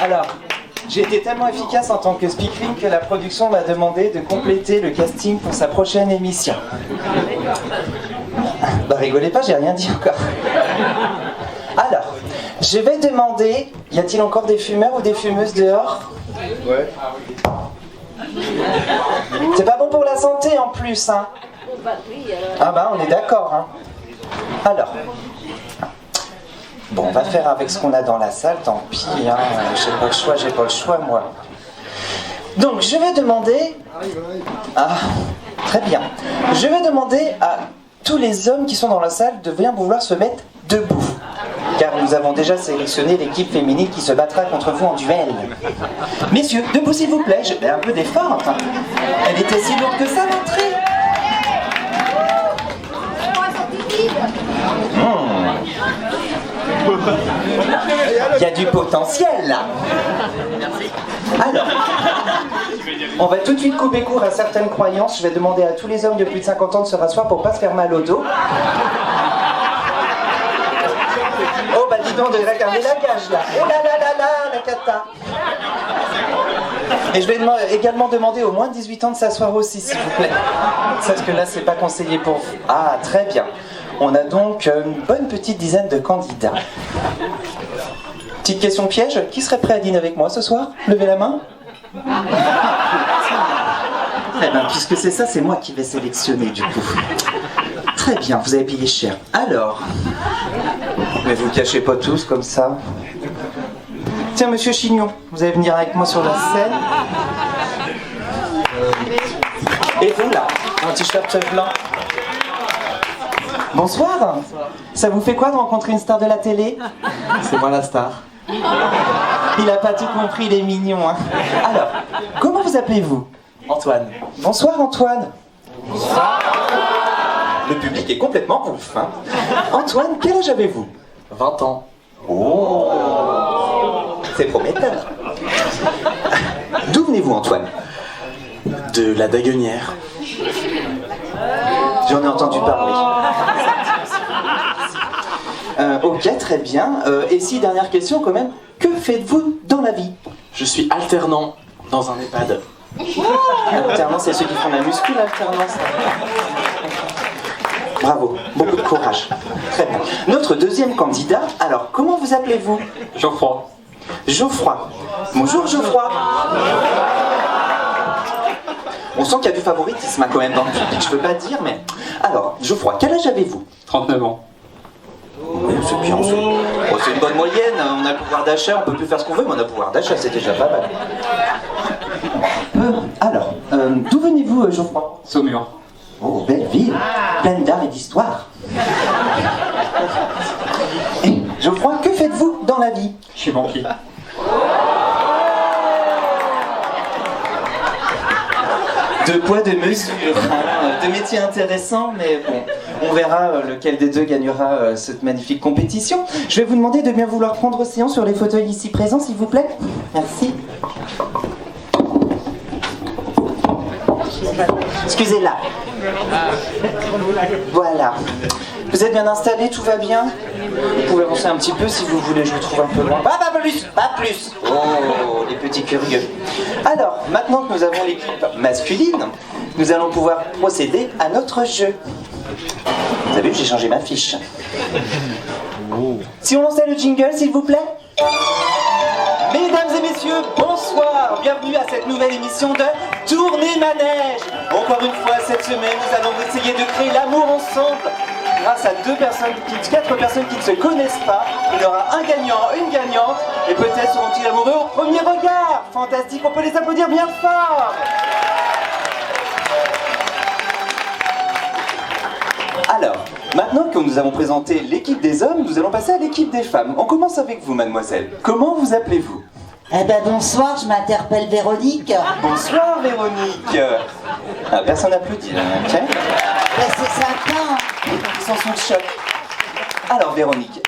Alors, j'ai été tellement efficace en tant que speaking que la production m'a demandé de compléter le casting pour sa prochaine émission. Bah rigolez pas, j'ai rien dit encore. Alors, je vais demander, y a-t-il encore des fumeurs ou des fumeuses dehors? Ouais. C'est pas bon pour la santé en plus, hein. Ah bah on est d'accord, hein. Alors, bon, on va faire avec ce qu'on a dans la salle, tant pis, hein. J'ai pas le choix, moi. Donc, je vais demander... Ah, très bien. Je vais demander à tous les hommes qui sont dans la salle de bien vouloir se mettre debout. Car nous avons déjà sélectionné l'équipe féminine qui se battra contre vous en duel. Messieurs, debout s'il vous plaît, un peu d'effort. Elle était si lourde que ça, l'entrée. Il y a du potentiel là. Alors, on va tout de suite couper court à certaines croyances. Je vais demander à tous les hommes de plus de 50 ans de se rasseoir pour pas se faire mal au dos. Oh bah dis donc, de regarder la cage là. Oh là là là là, la cata. Et je vais également demander aux moins de 18 ans de s'asseoir aussi, s'il vous plaît. Parce que là, c'est pas conseillé pour vous. Ah, très bien. On a donc une bonne petite dizaine de candidats. Petite question piège, qui serait prêt à dîner avec moi ce soir? Levez la main. Eh bien, puisque c'est ça, c'est moi qui vais sélectionner du coup. Très bien, vous avez payé cher. Alors, mais vous cachez pas tous comme ça. Tiens, monsieur Chignon, vous allez venir avec moi sur la scène. Et vous là, un t-shirt blanc. Bonsoir. Ça vous fait quoi de rencontrer une star de la télé? C'est moi la star. Il a pas tout compris, il est mignon. Hein. Alors, comment vous appelez-vous? Antoine. Bonsoir Antoine. Bonsoir. Le public est complètement ouf. Hein. Antoine, quel âge avez-vous? 20 ans. Oh, c'est prometteur. D'où venez-vous Antoine? De la Daguenière. J'en ai entendu parler. Ok, très bien. Et si, dernière question quand même, que faites-vous dans la vie? Je suis alternant dans un EHPAD. Alternance, c'est ceux qui font la muscu, l'alternance. Bravo, beaucoup de courage. Très bien. Notre deuxième candidat, alors, comment vous appelez-vous? Geoffroy. Geoffroy. Bonjour Geoffroy. On sent qu'il y a du favoritisme hein, quand même dans le public, je veux pas dire, mais... Alors, Geoffroy, quel âge avez-vous? 39 ans. Oui, c'est bien, c'est une bonne moyenne, on a le pouvoir d'achat, on peut plus faire ce qu'on veut, mais on a le pouvoir d'achat, c'est déjà pas mal. Alors, d'où venez-vous, Geoffroy? Saumur. Oh, belle ville, pleine d'art et d'histoire. Et, Geoffroy, que faites-vous dans la vie? Je suis banquier. Deux poids, deux mesures. Deux métiers intéressants, mais bon, on verra lequel des deux gagnera cette magnifique compétition. Je vais vous demander de bien vouloir prendre séance sur les fauteuils ici présents, s'il vous plaît. Merci. Excusez-la. Voilà. Vous êtes bien installés, tout va bien? Vous pouvez avancer un petit peu si vous voulez, je vous trouve un peu loin. Pas plus, pas plus. Oh, les petits curieux. Alors, maintenant que nous avons l'équipe masculine, nous allons pouvoir procéder à notre jeu. Vous avez vu, j'ai changé ma fiche. Si on lançait le jingle, s'il vous plaît. Mesdames et messieurs, bonsoir. Bienvenue à cette nouvelle émission de Tournée Manège. Encore une fois, cette semaine, nous allons essayer de créer l'amour ensemble. Grâce à quatre personnes qui ne se connaissent pas, il y aura un gagnant, une gagnante, et peut-être seront-ils amoureux au premier regard. Fantastique, on peut les applaudir bien fort. Alors, maintenant que nous avons présenté l'équipe des hommes, nous allons passer à l'équipe des femmes. On commence avec vous, mademoiselle. Comment vous appelez-vous? Eh ben bonsoir, je m'interpelle Véronique. Bonsoir, Véronique. Ah, personne n'applaudit, là, ok? Ben c'est sympa. Ils s'en sont de choc. Alors, Véronique,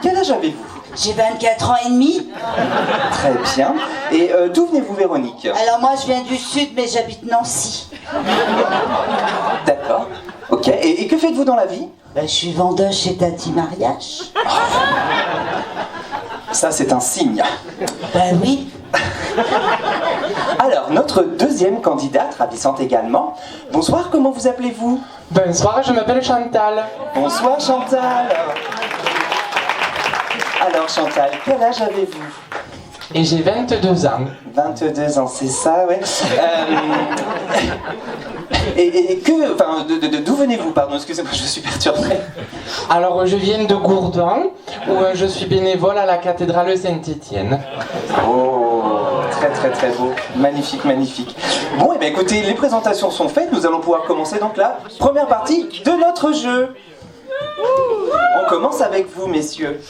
quel âge avez-vous? J'ai 24 ans et demi. Très bien. Et d'où venez-vous, Véronique? Alors moi je viens du sud, mais j'habite Nancy. D'accord. Ok. Et que faites-vous dans la vie? Ben, je suis vendeuse chez Tati Mariage. Ça, c'est un signe. Ben oui. Alors, notre deuxième candidate, ravissante également. Bonsoir, comment vous appelez-vous? Bonsoir, je m'appelle Chantal. Bonsoir, Chantal. Alors, Chantal, quel âge avez-vous? Et j'ai 22 ans. 22 ans, c'est ça, ouais. Et que, enfin, d'où venez-vous, pardon, excusez-moi, je suis perturbé. Alors, je viens de Gourdon, où je suis bénévole à la cathédrale Saint-Étienne. Oh, très très très beau, magnifique, magnifique. Bon, et bien écoutez, les présentations sont faites, nous allons pouvoir commencer donc la première partie de notre jeu. On commence avec vous, messieurs.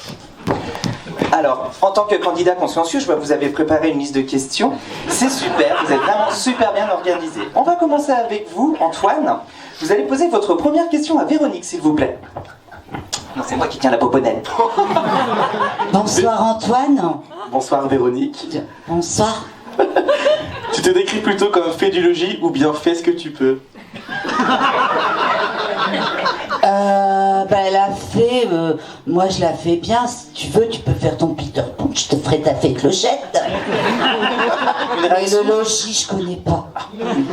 Alors, en tant que candidat consciencieux, je vois que vous avez préparé une liste de questions. C'est super, vous êtes vraiment super bien organisé. On va commencer avec vous, Antoine. Vous allez poser votre première question à Véronique, s'il vous plaît. Non, c'est moi qui tiens la poponnette. Bonsoir Antoine. Bonsoir Véronique. Bonsoir. Tu te décris plutôt comme fais du logis ou bien fais ce que tu peux? Elle a fait, moi je la fais bien, si tu veux, tu peux faire ton Peter Pan, je te ferai ta fée clochette. Une Et réaction, le logis, je connais pas.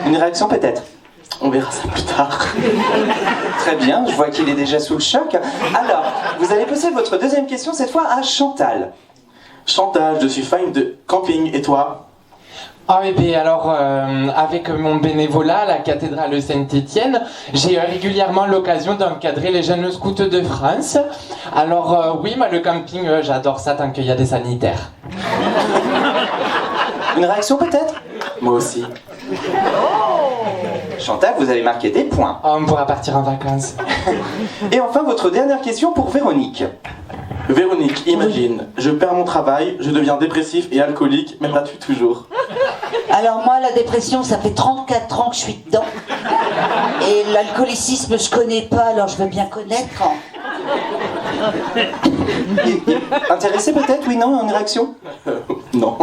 une réaction peut-être? On verra ça plus tard. Très bien, je vois qu'il est déjà sous le choc. Alors, vous allez poser votre deuxième question, cette fois à Chantal. Chantal, je suis fan de camping et toi? Ah oui, bien alors, avec mon bénévolat à la cathédrale Saint-Étienne, j'ai régulièrement l'occasion d'encadrer les jeunes scouts de France. Alors oui, moi le camping, j'adore ça tant qu'il y a des sanitaires. Une réaction peut-être? Moi aussi. Chantal, vous avez marqué des points. Oh, on pourra partir en vacances. Et enfin, votre dernière question pour Véronique. Véronique, imagine, je perds mon travail, je deviens dépressif et alcoolique, m'aimeras-tu toujours? Alors moi, la dépression, ça fait 34 ans que je suis dedans. Et l'alcoolicisme, je connais pas, alors je veux bien connaître. Intéressé peut-être? Oui, non? Une réaction? Non.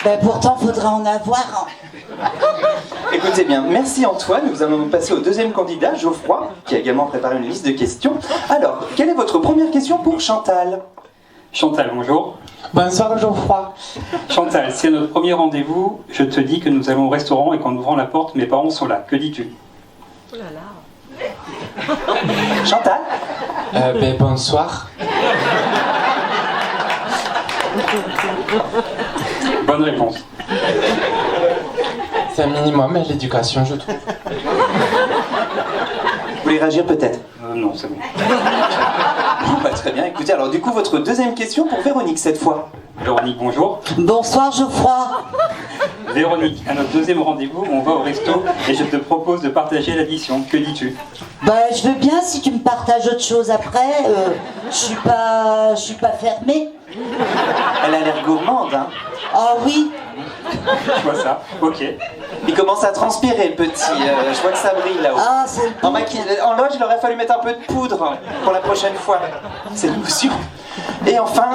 Ben pourtant, faudra en avoir. Écoutez bien, merci Antoine. Nous allons passer au deuxième candidat, Geoffroy, qui a également préparé une liste de questions. Alors, quelle est votre première question pour Chantal? Chantal, bonjour. Bonsoir Geoffroy. Chantal, c'est notre premier rendez-vous. Je te dis que nous allons au restaurant et qu'en ouvrant la porte, mes parents sont là. Que dis-tu? Oh là là. Chantal? Ben bonsoir. Bonne réponse. C'est un minimum, hein, l'éducation, je trouve. Vous voulez réagir peut-être? Non, c'est bon. Bah, très bien, écoutez, alors du coup, votre deuxième question pour Véronique cette fois. Véronique, bonjour. Bonsoir Geoffroy. Véronique, à notre deuxième rendez-vous, on va au resto et je te propose de partager l'addition. Que dis-tu? Ben je veux bien si tu me partages autre chose après. Je suis pas fermée. Elle a l'air gourmande, hein? Ah oui. Je vois ça. Ok. Il commence à transpirer, le petit. Je vois que ça brille là-haut. Ah c'est le En loge, il aurait fallu mettre un peu de poudre pour la prochaine fois. C'est l'émotion. Et enfin,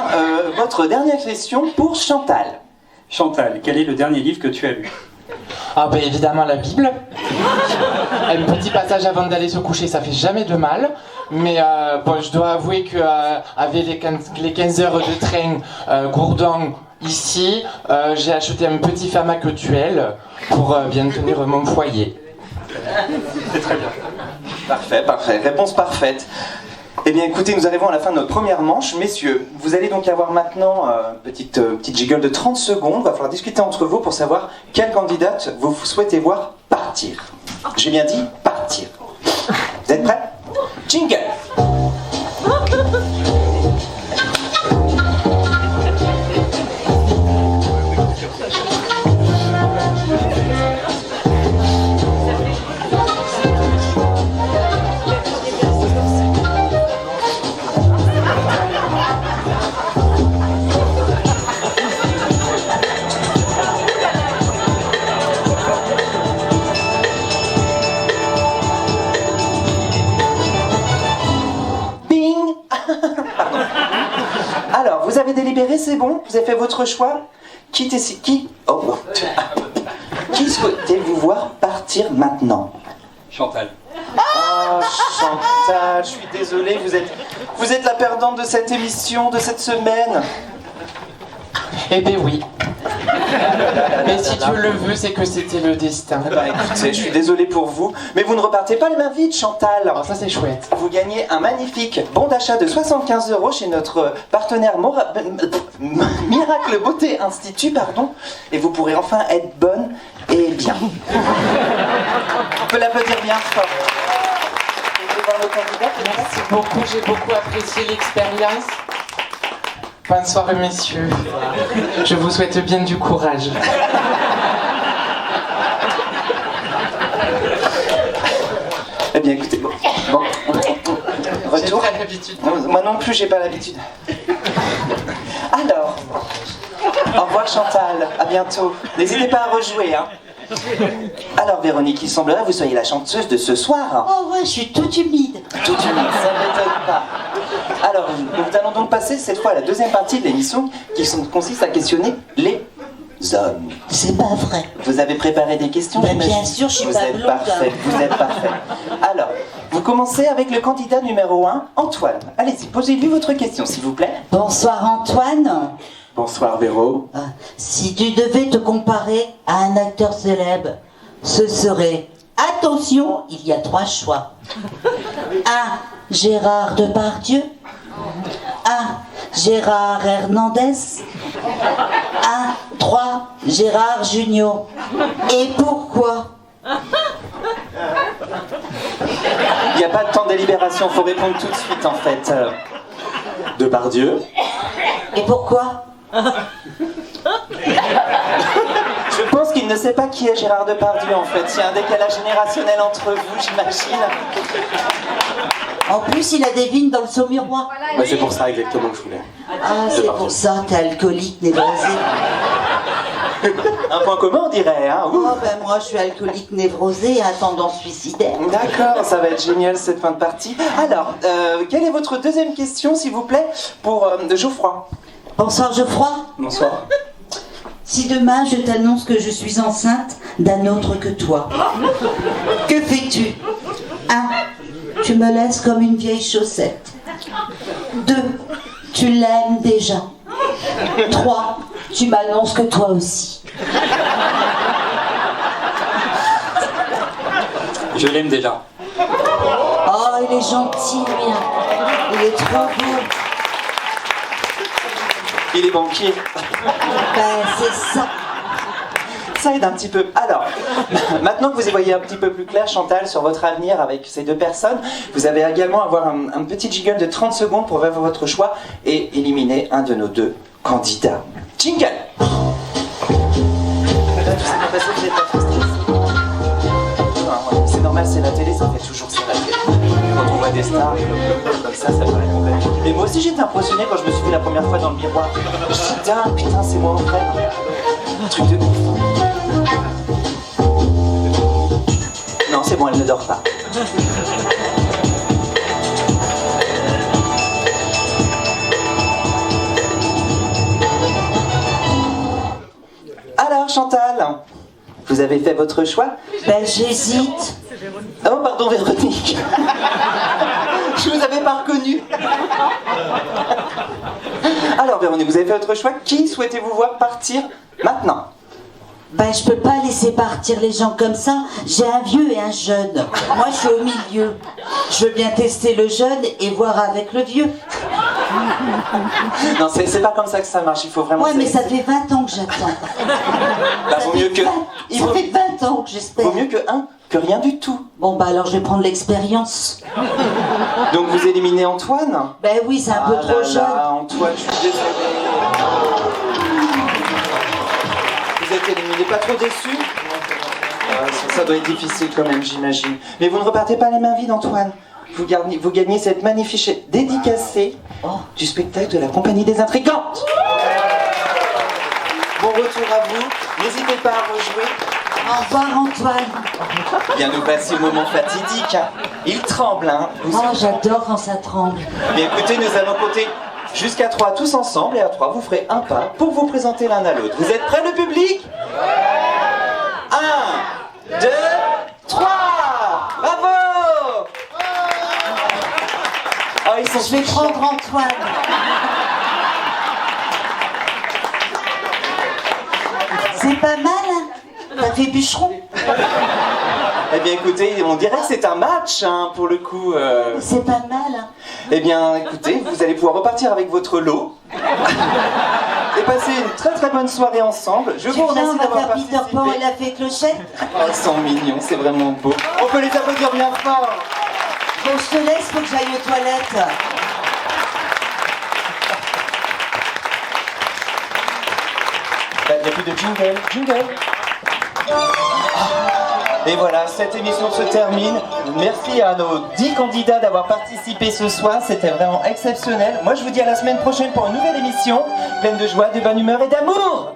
votre dernière question pour Chantal. Chantal, quel est le dernier livre que tu as lu? Ah ben évidemment la Bible. Un petit passage avant d'aller se coucher, ça fait jamais de mal. Mais bon, je dois avouer que avec les 15 heures de train Gourdon ici, j'ai acheté un petit pharmaceutuel pour bien tenir mon foyer. C'est très bien. Parfait, parfait. Réponse parfaite. Eh bien écoutez, nous arrivons à la fin de notre première manche. Messieurs, vous allez donc avoir maintenant petite jiggle de 30 secondes. Il va falloir discuter entre vous pour savoir quelle candidate vous souhaitez voir partir. J'ai bien dit partir. Vous êtes prêts? Jingle! Vous avez délibéré, c'est bon? Vous avez fait votre choix? Qui souhaitez-vous voir partir maintenant? Chantal. Ah, Oh, Chantal, je suis désolé, vous êtes la perdante de cette émission, de cette semaine. Eh ben oui. Mais si tu le veux, c'est que c'était le destin. Eh ben, écoutez, je suis désolé pour vous, mais vous ne repartez pas les mains vides, Chantal. Oh, ça c'est chouette. Vous gagnez un magnifique bon d'achat de 75 € chez notre partenaire Miracle Beauté Institut, pardon, et vous pourrez enfin être bonne et bien. On peut l'applaudir bien fort. Vous voulez voir nos candidats? Merci beaucoup, j'ai beaucoup apprécié l'expérience. Bonne soirée, messieurs. Je vous souhaite bien du courage. Eh bien, écoutez, bon. Retour. J'ai pas l'habitude. Moi non plus, j'ai pas l'habitude. Alors, au revoir Chantal, à bientôt. N'hésitez pas à rejouer, hein. Alors Véronique, il semblerait que vous soyez la chanteuse de ce soir. Oh ouais, je suis toute humide. Tout de suite, ça ne m'étonne pas. Alors, nous allons donc passer cette fois à la deuxième partie de l'émission qui consiste à questionner les hommes. C'est pas vrai. Vous avez préparé des questions? Ben, j'imagine. bien sûr, je suis vous pas êtes blonde, parfaite, hein. vous êtes parfaite. Alors, vous commencez avec le candidat numéro 1, Antoine. Allez-y, posez-lui votre question, s'il vous plaît. Bonsoir Antoine. Bonsoir Véro. Ah, si tu devais te comparer à un acteur célèbre, ce serait... Attention, il y a 3 choix. 1. Gérard Depardieu. 1. Gérard Hernandez. 3. Gérard Jugnot. Et pourquoi? Il n'y a pas de temps de délibération, il faut répondre tout de suite en fait. Depardieu. Et pourquoi? Je pense qu'il ne sait pas qui est Gérard Depardieu en fait. Il y a un décalage générationnel entre vous, j'imagine. En plus, il a des vignes dans le Saumurois. Bah, c'est pour ça exactement que je voulais. Ah, c'est pour ça, t'es alcoolique névrosé. Un point commun, on dirait, hein. Ouh. Oh, ben moi, je suis alcoolique névrosé à tendance suicidaire. D'accord, ça va être génial cette fin de partie. Alors, quelle est votre deuxième question, s'il vous plaît, pour Geoffroy? Bonsoir, Geoffroy. Bonsoir. Si demain je t'annonce que je suis enceinte d'un autre que toi, que fais-tu? 1. Tu me laisses comme une vieille chaussette. 2. Tu l'aimes déjà. 3. Tu m'annonces que toi aussi. Je l'aime déjà. Oh, il est gentil, lui. Il est trop beau. Il est banquier. Ben, c'est ça. Ça aide un petit peu. Alors, maintenant que vous y voyez un petit peu plus clair, Chantal, sur votre avenir avec ces deux personnes, vous allez également avoir un petit jingle de 30 secondes pour faire votre choix et éliminer un de nos deux candidats. Jingle! C'est normal, c'est la télé, ça fait toujours ça. Quand on voit des stars comme ça paraît complètement. Mais moi aussi j'étais impressionné quand je me suis vu la première fois dans le miroir. Je me suis dit, putain, c'est moi mon frère. Truc de ouf. Non, c'est bon, elle ne dort pas. Alors Chantal, vous avez fait votre choix? Ben, j'hésite. Oh pardon Véronique. Je vous avais pas reconnu. Alors Véronique, vous avez fait votre choix. Qui souhaitez-vous voir partir maintenant? Ben, je peux pas laisser partir les gens comme ça. J'ai un vieux et un jeune. Moi, je suis au milieu. Je veux bien tester le jeune et voir avec le vieux. Non, c'est pas comme ça que ça marche. Il faut vraiment. Ouais, mais ça fait 20 ans que j'attends. Bah, vaut mieux que. Ça fait 20 ans que j'espère. Vaut mieux que rien du tout. Bon, bah alors je vais prendre l'expérience. Donc vous éliminez Antoine? Ben oui, c'est un peu trop jeune. Antoine, je suis désolé. Vous êtes éliminé, pas trop déçu? Ça doit être difficile quand même, j'imagine. Mais vous ne repartez pas les mains vides, Antoine. Vous gagnez cette magnifique dédicacée du spectacle de la Compagnie des Intrigantes. Bon retour à vous. N'hésitez pas à rejouer. Au revoir, Antoine. Bien, nous passons au moment fatidique. Il tremble, hein. Oh, j'adore quand ça tremble. Mais écoutez, nous allons compter jusqu'à 3 tous ensemble, et à 3, vous ferez un pas pour vous présenter l'un à l'autre. Vous êtes prêts, le public? 1, 2, 3. Bravo! Je vais prendre Antoine. C'est pas mal, hein? T'as fait bûcheron? Eh bien écoutez, on dirait que c'est un match hein, pour le coup. C'est pas mal, hein? Eh bien écoutez, vous allez pouvoir repartir avec votre lot et passer une très très bonne soirée ensemble. Je vous Tu viens, on remercie va d'avoir faire participé. Peter Pan et la fée Clochette? Oh, ils sont mignons, c'est vraiment beau. On peut les applaudir bien fort. Bon, je te laisse, faut que j'aille aux toilettes. Il n'y a plus de jingle. Jingle. Et voilà, cette émission se termine. Merci à nos 10 candidats d'avoir participé ce soir. C'était vraiment exceptionnel. Moi, je vous dis à la semaine prochaine pour une nouvelle émission pleine de joie, de bonne humeur et d'amour.